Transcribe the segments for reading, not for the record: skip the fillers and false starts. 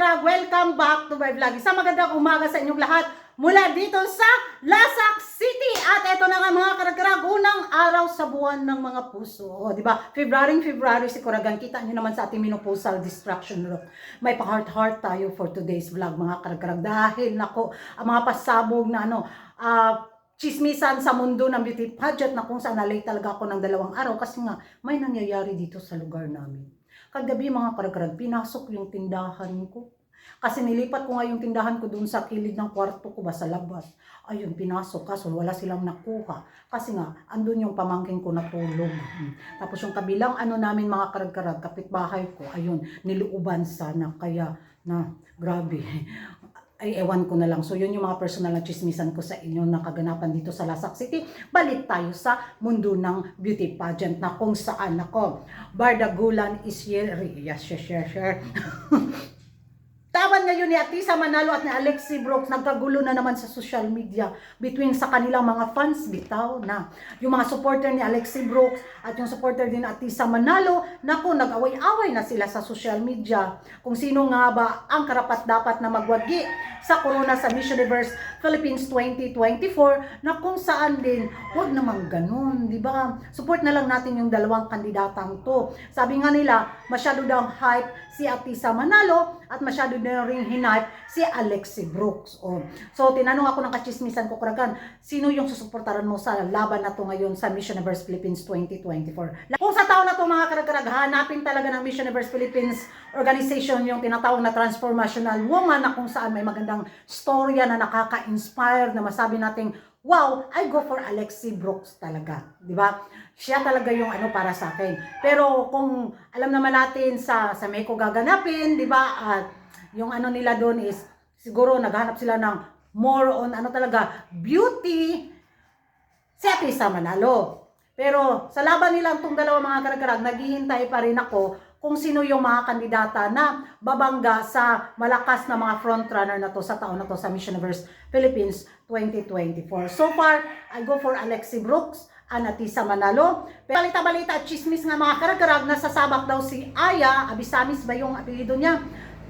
karag-karag, welcome back to my vlog. Isang magandang umaga sa inyong lahat mula dito sa Lasak City. At ito na nga mga karag-karag, unang araw sa buwan ng mga puso. O, di ba? February si Kuragan. Kita nyo naman sa ating menopausal distraction room. May pa-heart-heart tayo for today's vlog mga karag-karag. Dahil nako, ang mga pasabog na chismisan sa mundo ng beauty pageant na kung saan nalate talaga ako ng 2 araw kasi nga may nangyayari dito sa lugar namin. Kagabi mga karag-karag, pinasok yung tindahan ko. Kasi nilipat ko nga yung tindahan ko doon sa kilid ng kwarto ko ba sa labas. Ayun, pinasok kaso wala silang nakuha. Kasi nga, andun yung pamangkin ko natulog. Tapos yung kabilang namin mga karag-karag, kapitbahay ko, ayun, niluuban sana. Kaya na, grabe. Ay, ewan ko na lang. So, yun yung mga personal na chismisan ko sa inyo na kaganapan dito sa Lasak City. Balik tayo sa mundo ng beauty pageant na kung saan ako. Bardagulan is here. Yes, share. Taban ngayon ni Atisa Manalo at ni Alexi Brooks, nagkagulo na naman sa social media between sa kanilang mga fans, bitaw na. Yung mga supporter ni Alexi Brooks at yung supporter din ni Atisa Manalo, naku, nag-away-away na sila sa social media. Kung sino nga ba ang karapat-dapat na magwagi sa corona sa Miss Universe Philippines 2024 na kung saan din, huwag namang ganun, di ba? Support na lang natin yung 2 kandidatang to. Sabi nga nila, masyado daw hype si Atisa Manalo at masyado na rin hinipe si Alexi Brooks. So, tinanong ako ng kachismisan ko, Kuragan, sino yung susuportaran mo sa laban na to ngayon sa Miss Universe Philippines 2024? Kung sa taon na to mga karag-karag, hanapin talaga ng Miss Universe Philippines organization yung tinatawag na transformational woman na kung saan may magandang storya na nakaka-inspire na masabi nating, wow, I go for Alexi Brooks talaga, di ba? Siya talaga yung para sa akin. Pero kung alam naman natin sa Mexico gaganapin, di ba? At yung nila doon is siguro naghanap sila ng more on talaga beauty si Atisa Manalo. Pero sa laban nilang itong 2 mga karag-karag, naghihintay pa rin ako kung sino yung mga kandidata na babangga sa malakas na mga frontrunner na to sa taon na to sa Miss Universe Philippines 2024. So far, I go for Alexi Brooks and Atisa Manalo. Pero balita-balita at chismis nga mga karag-karag, nasasabak daw si Aya, Abisamis ba yung apelido niya?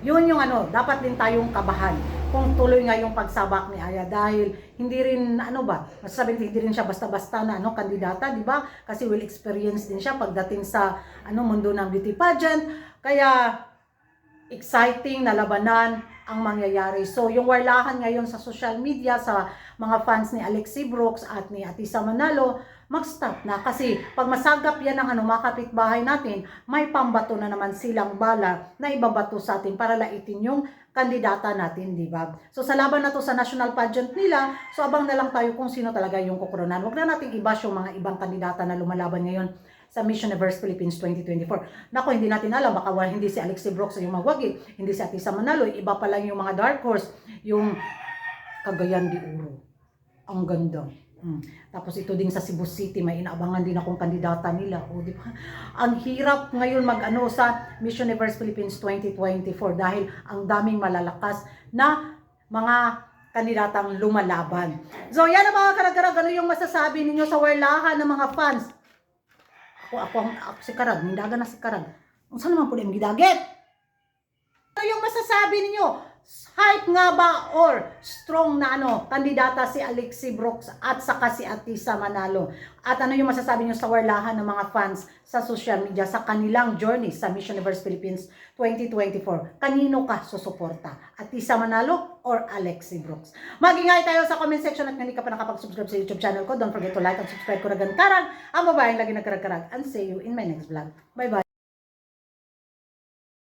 Yun yung dapat din tayong kabahan kung tuloy nga yung pagsabak ni Aya dahil hindi rin masasabi hindi rin siya basta-basta na kandidata, di ba? Kasi will experience din siya pagdating sa mundo ng beauty pageant. Kaya exciting na labanan ang mangyayari. So yung warlahan ngayon sa social media sa mga fans ni Alexi Brooks at ni Atisa Manalo, mag-stop na kasi pag masagap yan ng mga kapitbahay natin, may pambato na naman silang bala na ibabato sa atin para laitin yung kandidata natin, di ba? So sa laban na to sa national pageant nila, so abang na lang tayo kung sino talaga yung kukuronan. Huwag na nating i-bash yung mga ibang kandidata na lumalaban ngayon sa Miss Universe Philippines 2024. Nako, hindi natin alam, baka hindi si Alexi Brooks yung magwagi, hindi si Atisa Manalo, iba pa lang yung mga dark horse, yung Cagayan de Oro. Ang ganda. Tapos ito din sa Cebu City, may inaabangan din akong kandidata nila. Di ba? Ang hirap ngayon sa Miss Universe Philippines 2024 dahil ang daming malalakas na mga kandidatang lumalaban. So yan ang mga karag-karag, ano yung masasabi ninyo sa warlahan ng mga fans? Ako si Karag, nindagan na si Karag. Saan naman po yung gidagit? Ano yung masasabi ninyo? Hype nga ba or strong na kandidata si Alexi Brooks at saka si Atisa Manalo? At ano yung masasabi niyo sa warlahan ng mga fans sa social media sa kanilang journey sa Miss Universe Philippines 2024? Kanino ka susuporta? Atisa Manalo or Alexi Brooks? Mag-ingay tayo sa comment section at hindi ka pa nakapag-subscribe sa YouTube channel ko. Don't forget to like and subscribe, Kuragan Karag, ang babaeng lagi nagkarag-karag. And see you in my next vlog. Bye-bye!